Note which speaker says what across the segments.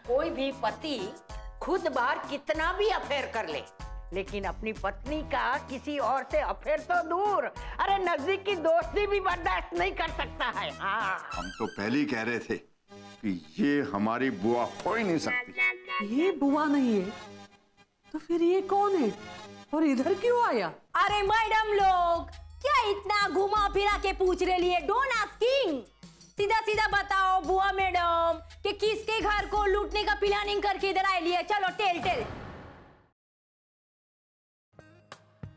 Speaker 1: कोई भी पति खुद बार कितना भी अफेयर कर ले, लेकिन अपनी पत्नी का किसी और से अफेयर तो दूर, अरे नजदीक की दोस्ती भी बर्दाश्त नहीं कर सकता है। हाँ,
Speaker 2: हम तो पहले ही कह रहे थे कि ये हमारी बुआ हो ही नहीं सकती।
Speaker 3: ये बुआ नहीं है तो फिर ये कौन है और इधर क्यों आया?
Speaker 4: अरे मैडम लोग, क्या इतना घुमा फिरा के पूछ रहे लिए? डोंट आस्किंग, सीधा सीधा बताओ बुआ मैडम कि किसके घर को लूटने का प्लानिंग करके इधर आए लिए? चलो टेल टेल।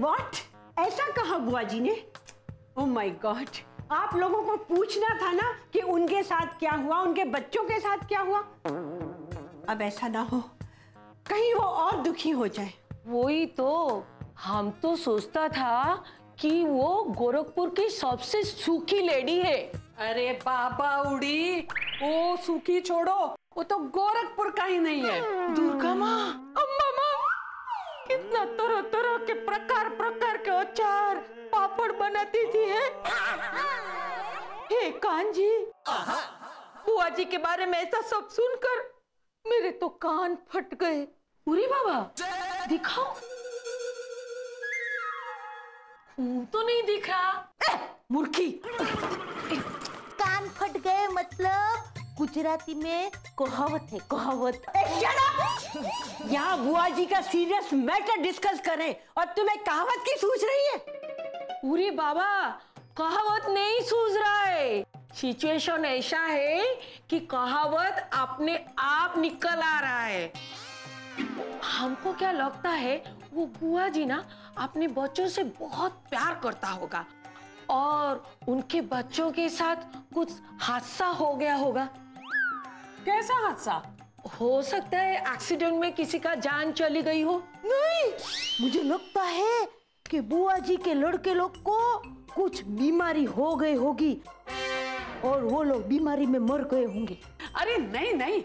Speaker 5: व्हाट? ऐसा कहा बुआ जी ने? ओह माय गॉड, आप लोगों को पूछना था ना कि उनके साथ क्या हुआ, उनके बच्चों के साथ क्या हुआ। अब ऐसा ना हो कहीं वो और दुखी हो जाए।
Speaker 3: वही तो, हम तो सोचता था कि वो गोरखपुर की सबसे सूखी लेडी है। अरे बाबा उड़ी, वो सूखी छोड़ो, वो तो गोरखपुर का ही नहीं है। दुर्गा माँ, अम्मा माँ, कितना तरह तरह के प्रकार प्रकार के अचार पापड़ बनाती थी है। हे कान जी, बुआ जी के बारे में ऐसा सब सुनकर मेरे तो कान फट गए। पूरी बाबा दिखाओ, खून तो नहीं दिख रहा। मूर्खी,
Speaker 4: कान फट गए मतलब गुजराती में कहावत है, कहावत।
Speaker 5: यहाँ बुआ जी का सीरियस मैटर डिस्कस करें और तुम्हें कहावत की सूझ रही है?
Speaker 3: पूरी बाबा, कहावत नहीं सूझ रहा है। सिचुएशन ऐसा है कि कहावत अपने आप निकल आ रहा है। हमको क्या लगता है, वो बुआ जी ना अपने बच्चों से बहुत प्यार करता होगा और उनके बच्चों के साथ कुछ हादसा हो गया होगा। कैसा हादसा? हो सकता है एक्सीडेंट में किसी का जान चली गई हो।
Speaker 5: नहीं, मुझे लगता है कि बुआ जी के लड़के लोग को कुछ बीमारी हो गई होगी और वो लोग बीमारी में मर गए होंगे।
Speaker 3: अरे नहीं नहीं,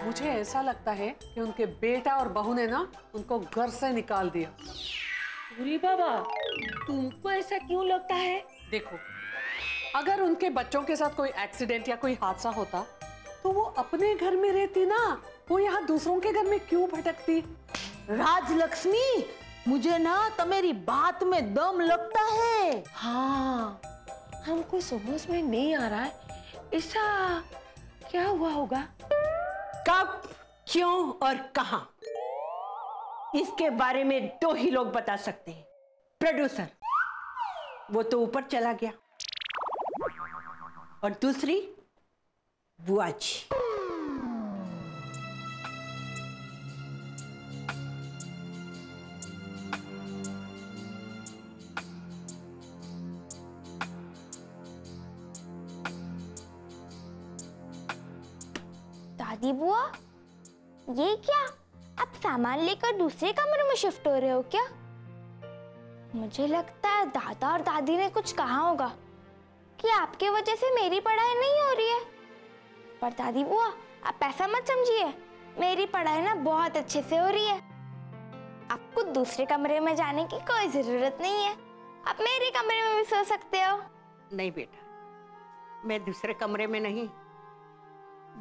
Speaker 3: मुझे ऐसा लगता है कि उनके बेटा और बहू ने ना उनको घर से निकाल दिया। पूरी बाबा, तुमको ऐसा क्यों लगता है? देखो, अगर उनके बच्चों के साथ कोई एक्सीडेंट या कोई हादसा होता तो वो अपने घर में रहती ना, वो यहाँ दूसरों के घर में क्यों भटकती?
Speaker 5: राजलक्ष्मी, मुझे ना तुम्हारी बात में दम लगता है।
Speaker 3: हाँ, हमको समझ में नहीं आ रहा है ऐसा क्या हुआ होगा।
Speaker 5: कब, क्यों और कहां, इसके बारे में दो ही लोग बता सकते हैं। प्रोड्यूसर, वो तो ऊपर चला गया, और दूसरी बुआ जी।
Speaker 6: दादी बुआ, ये क्या, आप सामान लेकर दूसरे कमरे में शिफ्ट हो रहे हो क्या? मुझे लगता है दादा और दादी ने कुछ कहा होगा कि आपके वजह से मेरी पढ़ाई नहीं हो रही है। पर दादी बुआ, आप ऐसा मत समझिए, मेरी पढ़ाई ना बहुत अच्छे से हो रही है। आपको दूसरे कमरे में जाने की कोई जरूरत नहीं है, आप मेरे कमरे में भी सो सकते हो।
Speaker 1: नहीं बेटा, मैं दूसरे कमरे में नहीं,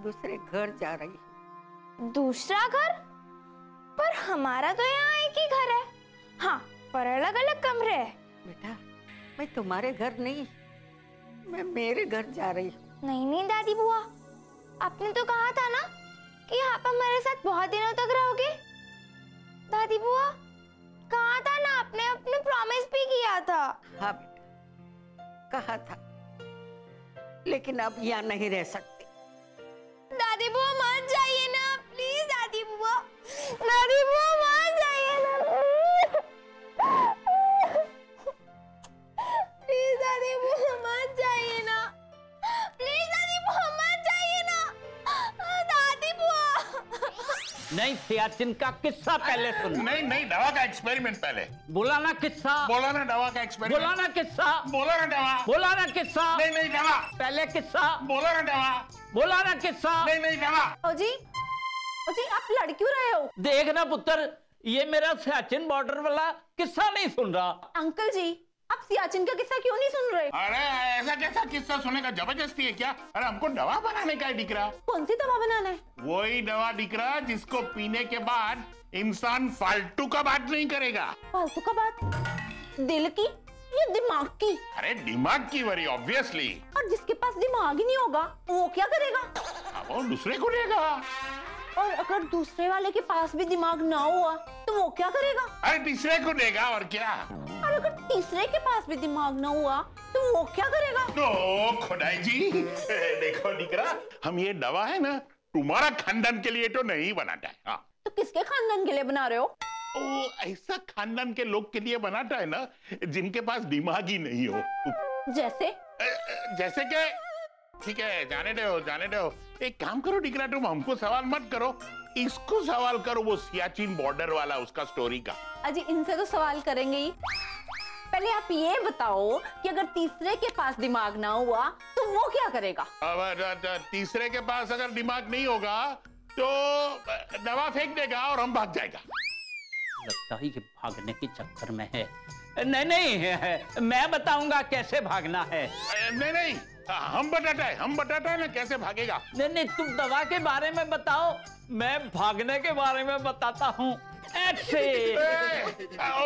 Speaker 1: दूसरे घर जा रही हूँ।
Speaker 6: दूसरा घर? पर हमारा तो यहाँ एक ही घर है। हाँ, पर अलग अलग कमरे हैं।
Speaker 1: बेटा, मैं तुम्हारे घर नहीं, मैं मेरे घर जा रही हूँ।
Speaker 6: नहीं नहीं दादी बुआ, आपने तो कहा था ना कि आप हमारे साथ बहुत दिनों तक रहोगे। दादी बुआ, कहा था ना आपने, अपने प्रॉमिस भी किया था।
Speaker 1: हाँ बेटा, कहा था, लेकिन अब यहाँ नहीं रह सकती।
Speaker 6: दादी बुआ मत जाइए ना प्लीज। दादी बुआ, दादी बुआ मत जाइए ना प्लीज। दादी बुआ मत जाइए ना प्लीज। दादी बुआ मत जाइए ना। दादी बुआ।
Speaker 7: नहीं, सियाचिन का किस्सा पहले सुन।
Speaker 2: नहीं नहीं, दवा का एक्सपेरिमेंट पहले।
Speaker 7: बोला ना किस्सा।
Speaker 2: बोला ना दवा का एक्सपेरिमेंट।
Speaker 7: बोला ना किस्सा।
Speaker 2: बोला ना दवा।
Speaker 7: बोला ना किस्सा।
Speaker 2: नहीं नहीं, दवा।
Speaker 7: पहले किस्सा।
Speaker 2: बोला ना दवा।
Speaker 7: बोला ना किस्सा।
Speaker 2: नहीं नहीं, दवा।
Speaker 4: ओजी, ओजी आप लड़ क्यों रहे हो?
Speaker 7: देखना पुत्र, ये मेरा सियाचिन बॉर्डर वाला किस्सा नहीं सुन रहा।
Speaker 4: अंकल जी, आप सियाचिन का किस्सा क्यों नहीं सुन रहे?
Speaker 8: अरे ऐसा कैसा किस्सा सुनेगा, जबरदस्ती है क्या? अरे हमको दवा बनाने का है दिख रहा।
Speaker 4: कौन सी दवा बनाना है?
Speaker 8: वही दवा दिख रहा जिसको पीने के बाद इंसान फालतू का बात नहीं करेगा।
Speaker 4: फालतू का बात? दिल की या दिमाग की?
Speaker 8: अरे दिमाग की वरी ऑब्वियसली।
Speaker 4: और जिसके पास दिमाग ही नहीं होगा वो क्या करेगा?
Speaker 8: वो दूसरे को देगा।
Speaker 4: और अगर दूसरे वाले के पास भी दिमाग ना हुआ तो वो क्या करेगा?
Speaker 8: अरे तीसरे को देगा और क्या।
Speaker 4: और अगर तीसरे के पास भी दिमाग ना हुआ तो वो क्या करेगा?
Speaker 8: तो खुदाई जी देखो दिख रहा, हम ये दवा है ना तुम्हारा खानदान के लिए तो नहीं बनाता है। हाँ।
Speaker 4: तो किसके खानदान के लिए बना रहे हो?
Speaker 8: ओ ऐसा खानदान के लोग के लिए बनाता है ना जिनके पास दिमाग ही नहीं हो।
Speaker 4: जैसे?
Speaker 8: जैसे के ठीक है, जाने दो। एक काम करो दिकरा, तुम हमको सवाल मत करो, इसको सवाल करो, वो सियाचिन बॉर्डर वाला उसका स्टोरी का।
Speaker 4: अजी इनसे तो सवाल करेंगे ही। पहले आप ये बताओ कि अगर तीसरे के पास दिमाग ना हुआ तो वो क्या करेगा?
Speaker 8: अब तीसरे के पास अगर दिमाग नहीं होगा तो दवा फेंक देगा और हम भाग जाएगा।
Speaker 7: लगता है ये भागने के चक्कर में है। नहीं, मैं बताऊंगा कैसे भागना है।
Speaker 8: नहीं, हम बताता है ना कैसे भागेगा।
Speaker 7: नहीं, तुम दवा के बारे में बताओ, मैं भागने के बारे में बताता हूँ। ऐसे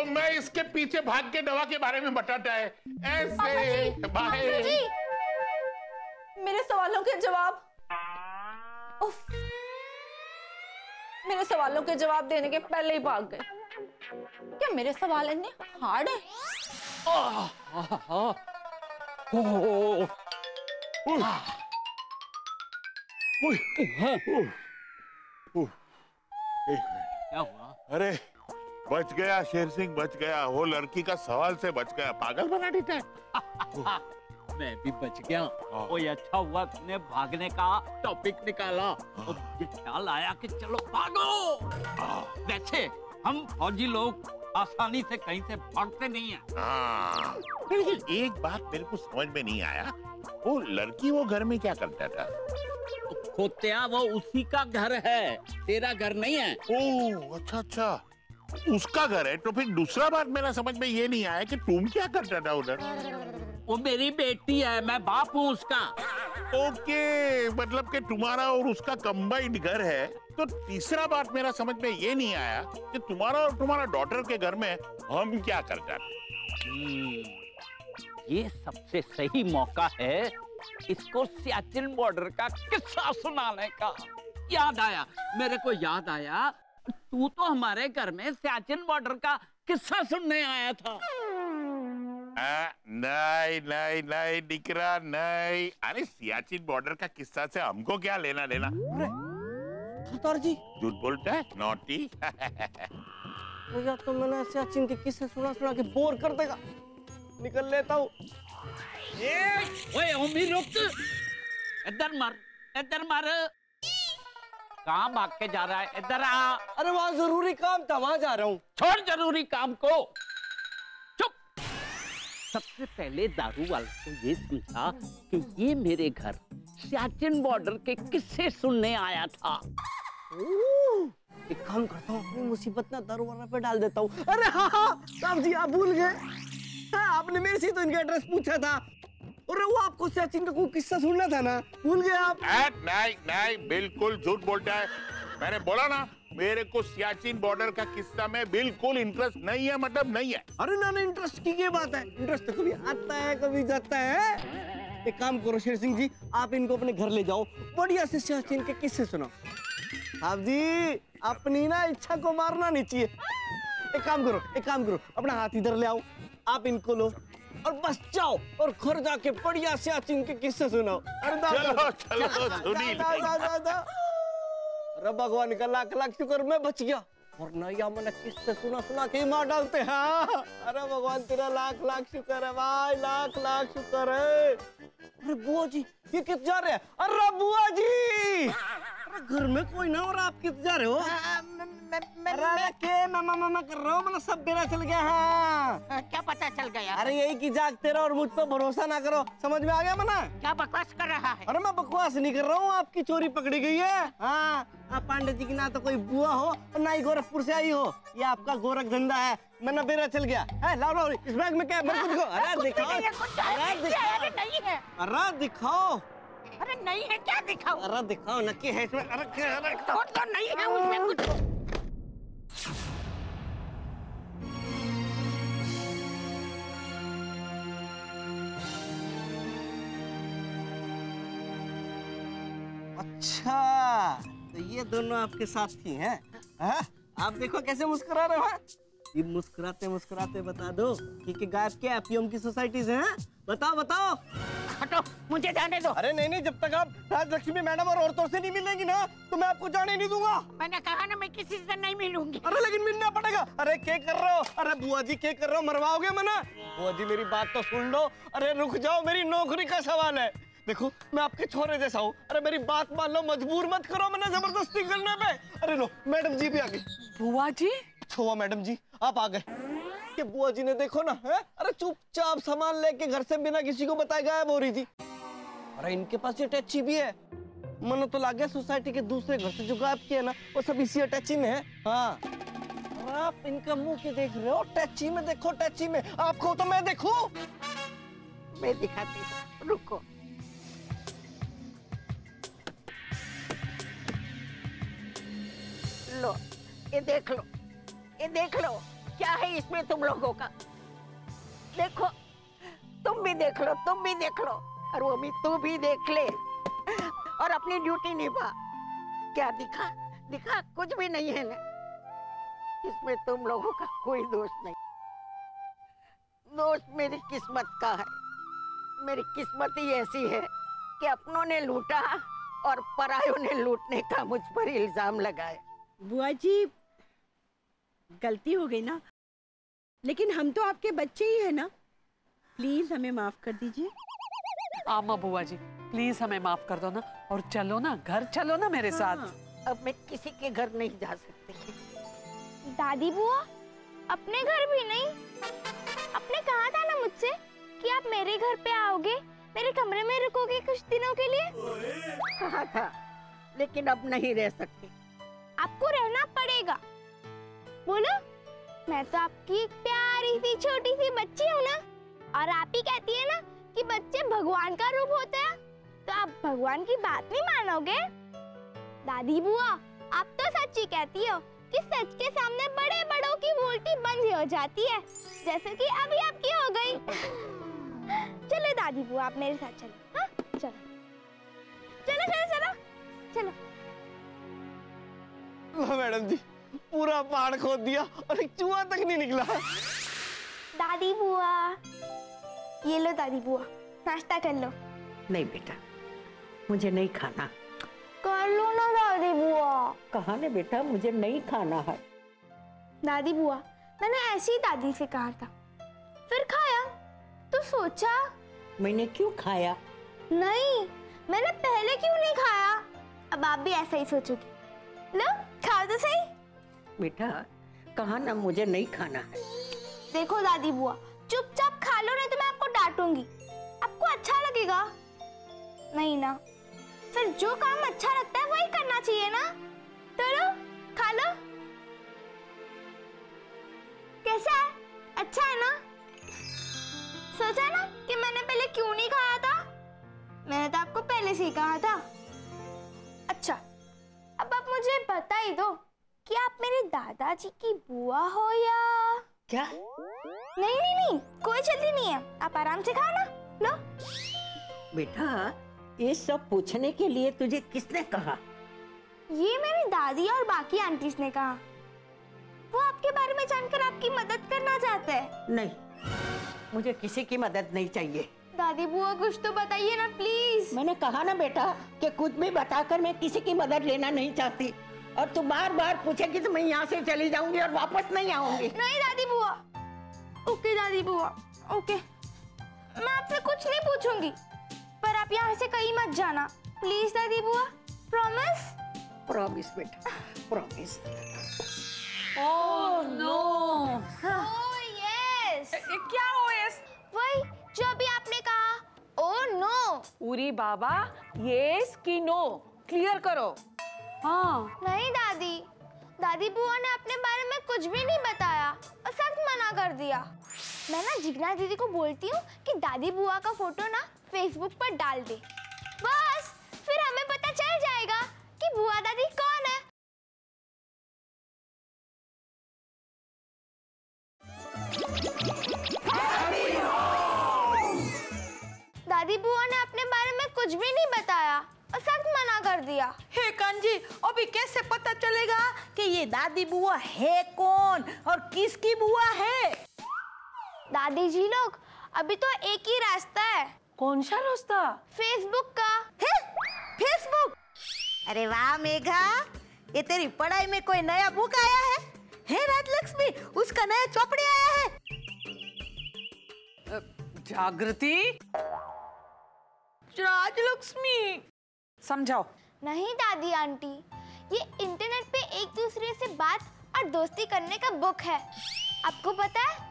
Speaker 8: मैं इसके पीछे भाग के दवा के बारे में बताता है ऐसे। बाहर
Speaker 4: मेरे सवालों के जवाब, उफ, मेरे सवालों के जवाब देने के पहले ही भाग गए। क्या मेरे सवाल इतने हार्ड है?
Speaker 7: क्या हुआ?
Speaker 8: अरे बच गया शेर सिंह, बच गया। वो लड़की का सवाल से बच गया, पागल बना देता है।
Speaker 7: मैं भी बच गया। वो अच्छा हुआ तुमने भागने का टॉपिक निकाला और मुझे ख्याल आया कि चलो भागो। वैसे हम फौजी लोग आसानी से कहीं से भागते नहीं हैं।
Speaker 8: लेकिन एक बात मेरे को समझ में नहीं आया, वो लड़की वो घर में क्या करता था?
Speaker 7: खोत्या वो उसी का घर है, तेरा घर नहीं है।
Speaker 8: ओह अच्छा, उसका घर है। तो फिर दूसरा बात मेरा समझ में ये नहीं आया कि तुम क्या करता था उधर?
Speaker 7: वो मेरी बेटी है, मैं बाप हूँ उसका।
Speaker 8: ओके, मतलब कि तुम्हारा और उसका कंबाइंड घर है। तो तीसरा बात मेरा समझ में ये नहीं आया कि तुम्हारा और तुम्हारा डॉटर के घर में हम क्या करते थे।
Speaker 7: ये सबसे सही मौका है इसको सियाचिन बॉर्डर का किस्सा सुनाने का। मेरे को याद आया, तू तो हमारे घर में सियाचिन बॉर्डर का किस्सा सुनने आया था।
Speaker 8: नहीं दिकरा, नहीं। अरे सियाचिन बॉर्डर का किस्सा से हमको क्या लेना देना?
Speaker 9: सरदार जी
Speaker 8: झूठ बोलता है, नॉटी।
Speaker 9: भैया तो मैंने सियाचिन के किस्से सुना के बोर कर देगा, निकल लेता हूँ।
Speaker 7: ओए उम्मीद रुक, इधर मर। कहाँ भाग के जा रहा है? इधर आ।
Speaker 9: अरे वहाँ जरूरी काम था, वहाँ जा रहा हूँ।
Speaker 7: छोड़ जरूरी काम को, चुप। सबसे पहले दारू वाले को ये समझा कि ये मेरे घर सियाचिन बॉर्डर के किस्से सुनने आया था।
Speaker 9: एक काम करता हूँ, अपनी मुसीबत ना दारू वाला पे डाल देता हूँ। अरे हाँ साहब जी, आप भूल गए। आपने मेरे से तो इनका एड्रेस पूछा था। अरे वो आपको सियाचिन का कोई किस्सा सुनना था ना, भूल गए आप?
Speaker 8: नहीं, बिल्कुल झूठ बोलता है। मैंने बोला ना, मेरे को सियाचिन बॉर्डर का किस्सा में बिल्कुल इंटरेस्ट नहीं है, मतलब नहीं है।
Speaker 9: अरे ना, इंटरेस्ट की क्या बात है? इंटरेस्ट तो कभी आता है कभी जाता है। एक काम करो शेर सिंह जी, आप इनको अपने घर ले जाओ, बढ़िया से सियाचिन के किस्से सुनाओ। साहब जी, अपनी ना इच्छा को मारना नहीं चाहिए। एक काम करो, अपना हाथ इधर ले आओ, आप इनको लो और बस जाओ और घर जाके बढ़िया सियाचिन के किस्से सुनाओ। अरे अरे भगवान का लाख लाख शुक्र मैं बच गया, वरना या मैंने किस्से सुना के ही मार डालते हैं। अरे भगवान तेरा लाख लाख शुक्र है भाई, लाख लाख शुक्र है। अरे बुआ जी, ये किस जा रहे हैं? अरे बुआ जी, घर में कोई ना और आप किधर जा रहे हो? अरे के मामा कर रहा हूँ, मतलब सब बेरा चल गया। हाँ
Speaker 1: क्या पता चल गया?
Speaker 9: अरे यही कि जागते रहो और मुझ पर भरोसा ना करो, समझ में आ गया मना?
Speaker 1: क्या बकवास कर रहा है?
Speaker 9: अरे मैं बकवास नहीं कर रहा हूँ, आपकी चोरी पकड़ी गई है। हाँ, आप पांडे जी की ना तो कोई बुआ हो और ना ही गोरखपुर से आई हो, ये आपका गोरख धंधा है। मैं ना बेरा चल गया है। लाओ इस बैग में क्या है? मेरे को दिखाओ। अरे दिखाओ, अरे दिखाओ।
Speaker 1: अरे नहीं है, क्या दिखाओ?
Speaker 9: अरे दिखाओ नक्की है इसमें। अरे
Speaker 1: तो नहीं है उसमें कुछ।
Speaker 9: अच्छा, तो ये दोनों आपके साथी हैं? हाँ? आप देखो कैसे मुस्कुरा रहे हो। ये मुस्कुराते मुस्कुराते बता दो कि गायब क्या पीएम की सोसाइटी से हैं? बताओ।
Speaker 1: हटो, मुझे जाने दो।
Speaker 9: अरे नहीं, जब तक आप राजलक्ष्मी मैडम और औरतों से नहीं मिलेंगी ना तो मैं आपको जाने नहीं दूंगा।
Speaker 1: मैंने कहा ना मैं किसी से नहीं मिलूंगी।
Speaker 9: अरे लेकिन मिलना पड़ेगा। अरे क्या कर रहे हो? अरे बुआ जी क्या कर रहे हो? मरवाओगे मना? बुआ जी मेरी बात तो सुन लो। अरे रुक जाओ, मेरी नौकरी का सवाल है। देखो मैं आपके छोरे जैसा हूँ। अरे मेरी बात मान लो, मजबूर मत करो मैंने जबरदस्ती करने पे। अरे लो, मैडम जी भी आ गई।
Speaker 3: बुआ जी,
Speaker 9: छोवा मैडम जी आप आ गए। कि बुआ जी ने देखो ना है, अरे चुपचाप सामान लेके घर से बिना किसी को बताए गायब हो रही थी। अरे इनके पास ये टैची भी है। मनो तो लग गया सोसाइटी के दूसरे घर से जो गायब किया ना वो सब इसी टैची में है। हाँ, आप इनका मुंह क्यों देख रहे हो? टैची में देखो, टैची में। आपको तो मैं देखूं?
Speaker 1: मैं दिखाती हूँ, रुको। लो, ये देख लो, ये देख लो, क्या है इसमें तुम लोगों का? देखो, तुम भी देख लो, तुम भी देख लो, और वो भी तू भी देख ले और अपनी ड्यूटी निभा। क्या दिखा? कुछ भी नहीं है ना, इसमें तुम लोगों का कोई दोष नहीं। दोष मेरी किस्मत का है। मेरी किस्मत ही ऐसी है कि अपनों ने लूटा और परायों ने लूटने का मुझ पर इल्जाम लगाया।
Speaker 5: बुआ जी गलती हो गई ना, लेकिन हम तो आपके बच्चे ही है ना, प्लीज हमें माफ कर दीजिए।
Speaker 3: आमा बुआ जी प्लीज हमें माफ कर दो ना, और चलो ना घर, चलो ना मेरे साथ।
Speaker 1: अब मैं किसी के घर नहीं जा सकती।
Speaker 6: दादी बुआ अपने घर भी नहीं? आपने कहा था ना मुझसे कि आप मेरे घर पे आओगे, मेरे कमरे में रुकोगे कुछ दिनों के लिए।
Speaker 1: कहा था, लेकिन अब नहीं रह सकती।
Speaker 6: आपको रहना पड़ेगा। बोलो, मैं तो आपकी एक प्यारी सी छोटी सी बच्ची हूँ ना, और आप ही कहती है ना कि बच्चे भगवान का रूप होते हैं, तो आप भगवान की बात नहीं मानोगे? दादी बुआ आप तो सच्ची कहती हो कि सच के सामने बड़े बड़ों की बोलती बंद हो जाती है, जैसे कि अभी आपकी हो गई। चलो दादी बुआ आप मेरे साथ चलो। हाँ चलो चलो चलो चलो चलो।
Speaker 9: मैडम जी पूरा पहाड़ खोद दिया और एक चूहा तक नहीं निकला।
Speaker 6: दादी बुआ ये लो, दादी बुआ नाश्ता कर लो।
Speaker 1: नहीं बेटा, मुझे नहीं खाना।
Speaker 6: कर लो ना दादी बुआ।
Speaker 1: कहा ना बेटा, मुझे नहीं खाना है।
Speaker 6: दादी बुआ मैंने ऐसे ही दादी से कहा था, फिर खाया तो सोचा।
Speaker 1: मैंने क्यों खाया?
Speaker 6: नहीं, मैंने पहले क्यों नहीं खाया? अब आप भी ऐसा ही सोचोगे। लो खाओ तो सही।
Speaker 1: बेटा कहा ना मुझे नहीं खाना है।
Speaker 6: देखो दादी बुआ चुपचाप खा लो, नहीं तो मैं आपको डांटूंगी। आपको अच्छा लगेगा? नहीं ना, फिर जो काम अच्छा लगता है वही करना चाहिए ना। तो लो खा लो। कैसा है? अच्छा है ना? सोचा ना कि मैंने पहले क्यों नहीं खाया था? मैंने तो आपको पहले से ही कहा था। अच्छा अब आप मुझे बता ही दो कि आप मेरे दादाजी की बुआ हो या
Speaker 1: क्या?
Speaker 6: नहीं नहीं नहीं, कोई जल्दी नहीं है, आप आराम से खाओ ना। लो।
Speaker 1: बेटा ये सब पूछने के लिए तुझे किसने कहा?
Speaker 6: ये मेरी दादी और बाकी आंटीज ने कहा। वो आपके बारे में जानकर आपकी मदद करना चाहते हैं।
Speaker 1: नहीं, मुझे किसी की मदद नहीं चाहिए।
Speaker 6: दादी बुआ कुछ तो बताइए ना प्लीज।
Speaker 1: मैंने कहा ना बेटा कि कुछ भी बताकर मैं किसी की मदद लेना नहीं चाहती, और तू बार बार पूछेगी तो मैं यहाँ से चली जाऊंगी और वापस नहीं आऊंगी।
Speaker 6: नहीं दादी बुआ। ओके दादी बुआ ओके, मैं आपसे कुछ नहीं पूछूंगी, पर आप यहाँ से कहीं मत जाना प्लीज दादी बुआ, प्रॉमिस।
Speaker 5: प्रॉमिस बेटा, promise.
Speaker 3: Oh no.
Speaker 6: Oh yes.
Speaker 3: क्या ओएस?
Speaker 6: वही जो अभी आपने कहा, ओह नो।
Speaker 3: उरी बाबा, यस कि नो क्लियर करो। हाँ।
Speaker 6: नहीं दादी, दादी बुआ ने अपने बारे में कुछ भी नहीं बताया और सख्त मना कर दिया। मैं ना जिग्ना दीदी को बोलती हूँ कि दादी बुआ का फोटो ना फेसबुक पर डाल दे, बस फिर हमें पता चल जाएगा कि बुआ दादी कौन है। दादी बुआ ने अपने बारे में कुछ भी नहीं बताया और सख्त मना कर दिया।
Speaker 1: हे कांजी, अभी कैसे पता चलेगा कि ये दादी बुआ है कौन और किसकी बुआ है?
Speaker 6: दादी जी लोग, अभी तो एक ही रास्ता है।
Speaker 3: कौन सा रास्ता?
Speaker 6: फेसबुक का।
Speaker 1: है? फेसबुक? अरे वाह मेघा, ये तेरी पढ़ाई में कोई नया बुक आया है? हे राजलक्ष्मी, उसका नया चौपड़ी आया है?
Speaker 3: जागृति, राजलक्ष्मी, समझाओ।
Speaker 6: नहीं दादी आंटी, ये इंटरनेट पे एक दूसरे से बात और दोस्ती करने का बुक है। आपको पता है,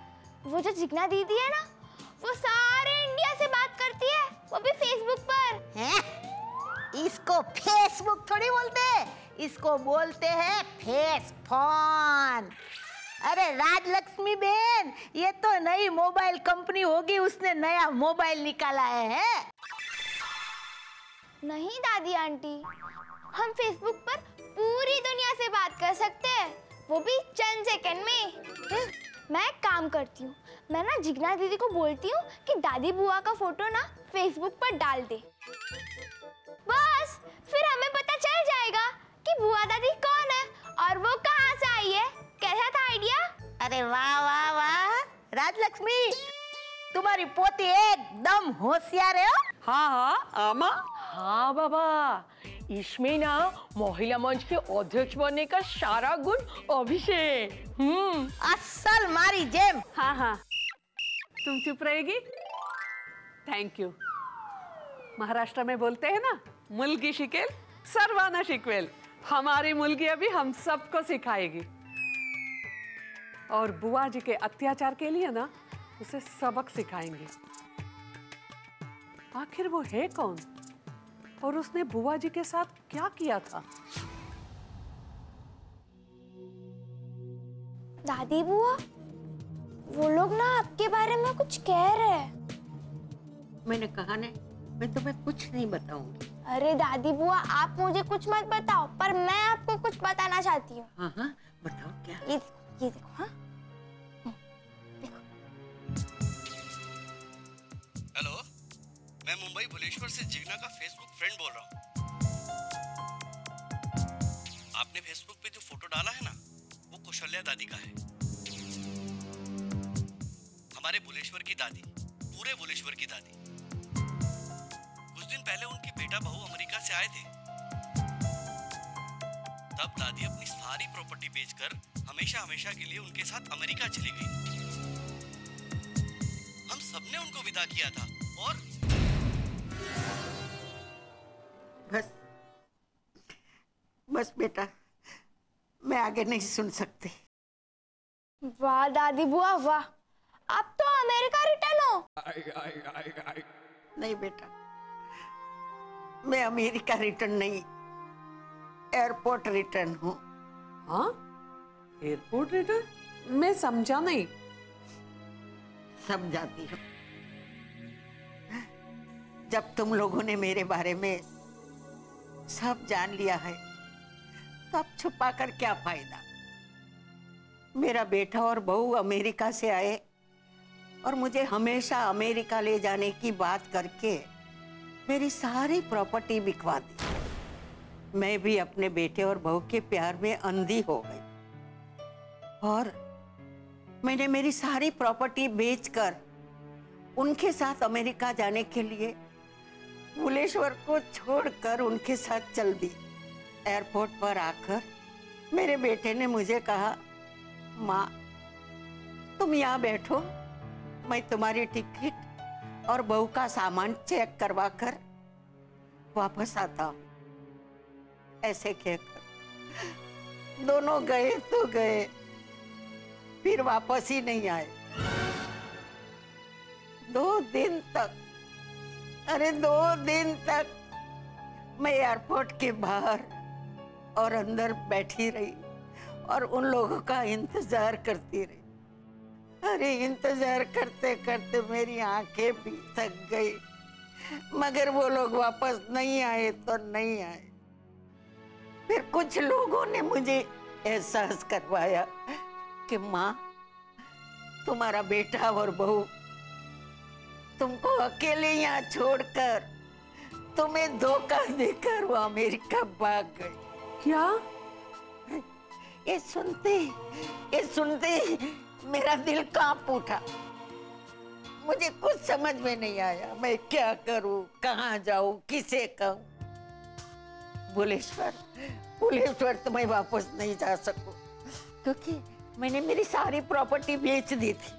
Speaker 6: वो जो जिग्ना दीदी है ना, वो सारे इंडिया से बात करती है, वो भी फेसबुक पर।
Speaker 1: हैं? इसको फेसबुक थोड़ी बोलते हैं, इसको बोलते हैं फेस फोन। अरे राजलक्ष्मी बेन, ये तो नई मोबाइल कंपनी होगी, उसने नया मोबाइल निकाला है।
Speaker 6: नहीं दादी आंटी, हम फेसबुक पर पूरी दुनिया से बात कर सकते हैं, वो भी चंद सेकंड में। मैं एक काम करती हूँ, मैं ना जिग्ना दीदी को बोलती हूँ कि दादी बुआ का फोटो ना फेसबुक पर डाल दे, बस फिर हमें पता चल जाएगा कि बुआ दादी कौन है और वो कहाँ से आई है। कैसा था आइडिया?
Speaker 1: अरे वाह वाह वाह राजलक्ष्मी, तुम्हारी पोती एकदम होशियार है।
Speaker 3: हाँ हाँ आमा। हाँ बाबा, इसमें ना महिला मंच के अध्यक्ष बनने का सारा गुण अभिषेक।
Speaker 1: असल मारी जेम।
Speaker 3: हाँ हाँ, तुम चुप रहेगी? Thank you. महाराष्ट्र में बोलते हैं ना, मुलगी शिकेल सर्वाना शिकवेल। हमारी मुलगी अभी हम सबको सिखाएगी और बुआ जी के अत्याचार के लिए ना उसे सबक सिखाएंगे। आखिर वो है कौन और उसने बुआ जी के साथ क्या किया था?
Speaker 6: दादी बुआ, वो लोग ना आपके बारे में कुछ कह रहे हैं।
Speaker 1: मैंने कहा ना, मैं तुम्हें कुछ नहीं बताऊंगी।
Speaker 6: अरे दादी बुआ, आप मुझे कुछ मत बताओ, पर मैं आपको कुछ बताना चाहती हूँ।
Speaker 1: हाँ हाँ बताओ क्या?
Speaker 6: ये देखो हाँ। देखो।
Speaker 9: हेलो, मैं मुंबई भुलेश्वर से जिग्ना का फेसबुक फ्रेंड बोल रहा हूँ। आपने फेसबुक पे जो फोटो डाला है ना, वो कौशल्या दादी का है। हमारे भुलेश्वर की दादी, पूरे भुलेश्वर की दादी। कुछ दिन पहले उनकी बेटा बहू अमेरिका से आए थे। तब दादी अपनी सारी प्रॉपर्टी बेचकर हमेशा हमेशा के लिए उनके साथ अमेरिका चली गई। हम सबने उनको विदा किया था और
Speaker 1: बस बेटा, मैं आगे नहीं सुन सकती।
Speaker 6: वाह दादी बुआ वाह, आप तो अमेरिका रिटर्न हो।
Speaker 1: नहीं बेटा, मैं अमेरिका रिटर्न नहीं, एयरपोर्ट रिटर्न हूँ।
Speaker 3: हाँ, एयरपोर्ट रिटर्न? मैं समझा नहीं।
Speaker 1: समझाती हूँ। जब तुम लोगों ने मेरे बारे में सब जान लिया है, तो अब छुपा कर क्या फायदा? मेरा बेटा और बहू अमेरिका से आए और मुझे हमेशा अमेरिका ले जाने की बात करके मेरी सारी प्रॉपर्टी बिकवा दी। मैं भी अपने बेटे और बहू के प्यार में अंधी हो गई और मैंने मेरी सारी प्रॉपर्टी बेचकर उनके साथ अमेरिका जाने के लिए भुलेश्वर को छोड़कर उनके साथ चल दी। एयरपोर्ट पर आकर मेरे बेटे ने मुझे कहा, माँ तुम यहाँ बैठो, मैं तुम्हारी टिकट और बहू का सामान चेक करवा कर वापस आता हूँ। ऐसे कहकर दोनों गए तो गए, फिर वापस ही नहीं आए। 2 दिन तक, अरे 2 दिन तक मैं एयरपोर्ट के बाहर और अंदर बैठी रही और उन लोगों का इंतजार करती रही। अरे इंतजार करते करते मेरी आंखें भी थक गई, मगर वो लोग वापस नहीं आए तो नहीं आए। फिर कुछ लोगों ने मुझे एहसास करवाया कि माँ, तुम्हारा बेटा और बहू तुमको अकेले यहाँ छोड़कर तुम्हें धोखा देकर वो अमेरिका भाग गए।
Speaker 5: क्या?
Speaker 1: ये सुनते मेरा दिल कांप उठा। मुझे कुछ समझ में नहीं आया, मैं क्या करूं, कहाँ जाऊं, किसे कहूं। भुवनेश्वर तो मैं वापस नहीं जा सकूं, क्योंकि मैंने मेरी सारी प्रॉपर्टी बेच दी थी।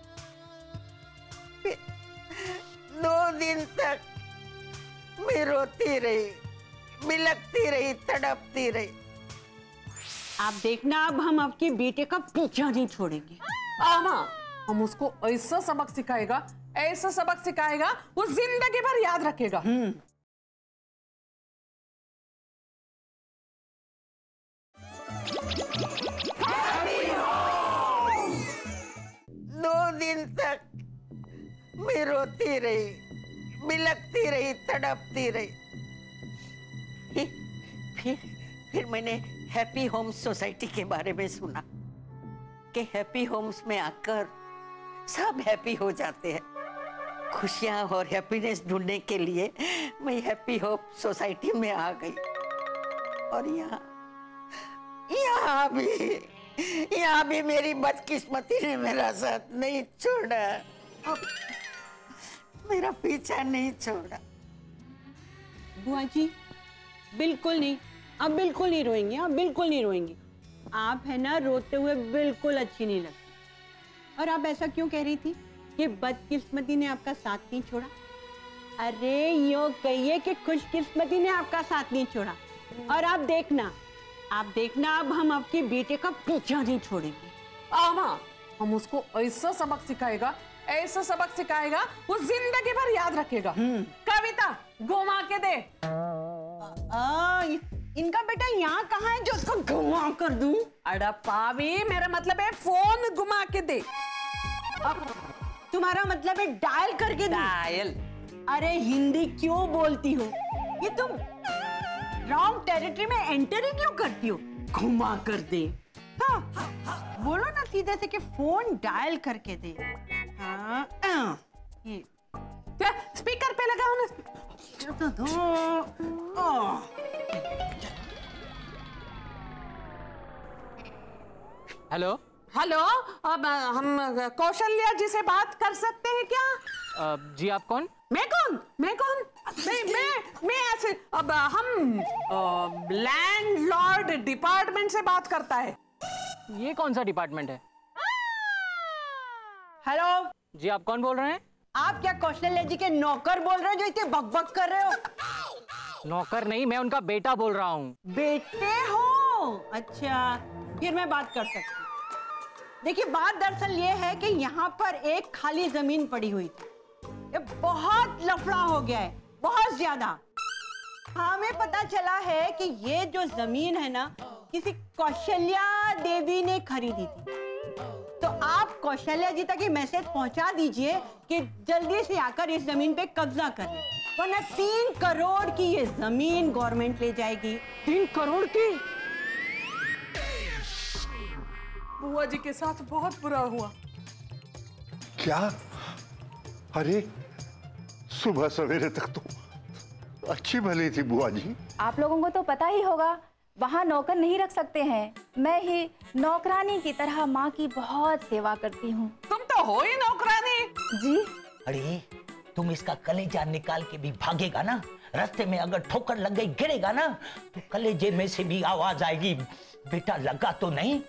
Speaker 1: फिर 2 दिन तक मैं रोती रही, बिलखती रही, तड़पती रही।
Speaker 5: आप देखना, अब हम आपके बेटे का पीछा नहीं छोड़ेंगे।
Speaker 3: माँ, हम उसको ऐसा सबक सिखाएगा वो जिंदगी भर याद रखेगा।
Speaker 1: 2 दिन तक मैं रोती रही, बिलखती रही, तड़पती रही। फिर मैंने हैप्पी होम्स सोसाइटी के बारे में सुना कि हैप्पी होम्स में आकर सब हैप्पी हो जाते हैं। खुशियां और हैप्पीनेस ढूंढने के लिए मैं हैप्पी होम सोसाइटी में आ गई और यहाँ भी मेरी बदकिस्मती ने मेरा साथ नहीं छोड़ा, मेरा पीछा नहीं छोड़ा।
Speaker 5: बुआ जी, बिल्कुल नहीं, आप बिल्कुल नहीं रोएंगी, आप बिल्कुल नहीं रोएंगी। आप है ना, रोते हुए बिल्कुल अच्छी नहीं लगती। और आप ऐसा क्यों कह रही थी कि बदकिस्मती ने आपका साथ नहीं छोड़ा? अरे यूं कहिए कि खुशकिस्मती ने आपका साथ नहीं छोड़ा। और आप देखना, अब हम आपके बेटे का पीछा नहीं छोड़ेंगे।
Speaker 3: माँ, हम उसको ऐसा सबक सिखाएगा वो जिंदगी भर याद रखेगा। कविता, घुमा के दे।
Speaker 5: इनका बेटा यहाँ कहाँ है जो उसको घुमा कर दूं?
Speaker 3: अरे पावी, मेरा मतलब है फोन घुमा के दे।
Speaker 5: तुम्हारा मतलब है डायल करके दूं?
Speaker 3: डायल।
Speaker 5: अरे हिंदी क्यों बोलती हो? ये तुम रॉन्ग टेरिटरी में एंटर ही क्यों करती हो? घुमा कर दे। हाँ, बोलो ना सीधे से कि फोन डायल करके दे। हाँ, ये
Speaker 3: स्पीकर पे लगाओ ना।
Speaker 10: हेलो
Speaker 3: हेलो, अब हम कौशल्या जी से बात कर सकते हैं क्या?
Speaker 10: जी, आप कौन?
Speaker 3: मैं ऐसे, अब हम लैंडलॉर्ड डिपार्टमेंट से बात करता है।
Speaker 10: ये कौन सा डिपार्टमेंट है?
Speaker 5: हेलो
Speaker 10: जी, आप कौन बोल रहे हैं?
Speaker 5: आप क्या कौशल्या जी के नौकर बोल रहे हो जो इतने बकबक कर रहे हो?
Speaker 10: नौकर नहीं, मैं उनका बेटा बोल रहा हूँ।
Speaker 5: बेटे हो? अच्छा, फिर मैं बात कर सकती हूँ। देखिए, बात दरअसल ये है कि यहाँ पर एक खाली जमीन पड़ी हुई थी। ये बहुत लफड़ा हो गया है, बहुत ज्यादा। हमें पता चला है कि ये जो जमीन है ना, किसी कौशल्या देवी ने खरीदी थी। तो आप कौशल्या जी तक ये मैसेज पहुंचा दीजिए कि जल्दी से आकर इस जमीन पे कब्जा कर ले, वरना 3 करोड़ की ये जमीन गवर्नमेंट ले जाएगी।
Speaker 3: 3 करोड़ की? बुआ जी के साथ बहुत बुरा हुआ।
Speaker 2: क्या? अरे सुबह सवेरे तक तो अच्छी भली थी बुआ जी।
Speaker 11: आप लोगों को तो पता ही होगा, वहाँ नौकर नहीं रख सकते हैं। मैं ही नौकरानी की तरह माँ की बहुत सेवा करती हूँ।
Speaker 3: तुम तो हो ही नौकरानी।
Speaker 11: जी।
Speaker 12: अरे तुम इसका कलेजा निकाल के भी भागेगा ना, रास्ते में अगर ठोकर लग गई, गिरेगा ना, तो कलेजे में से भी आवाज आएगी, बेटा लगा तो नहीं?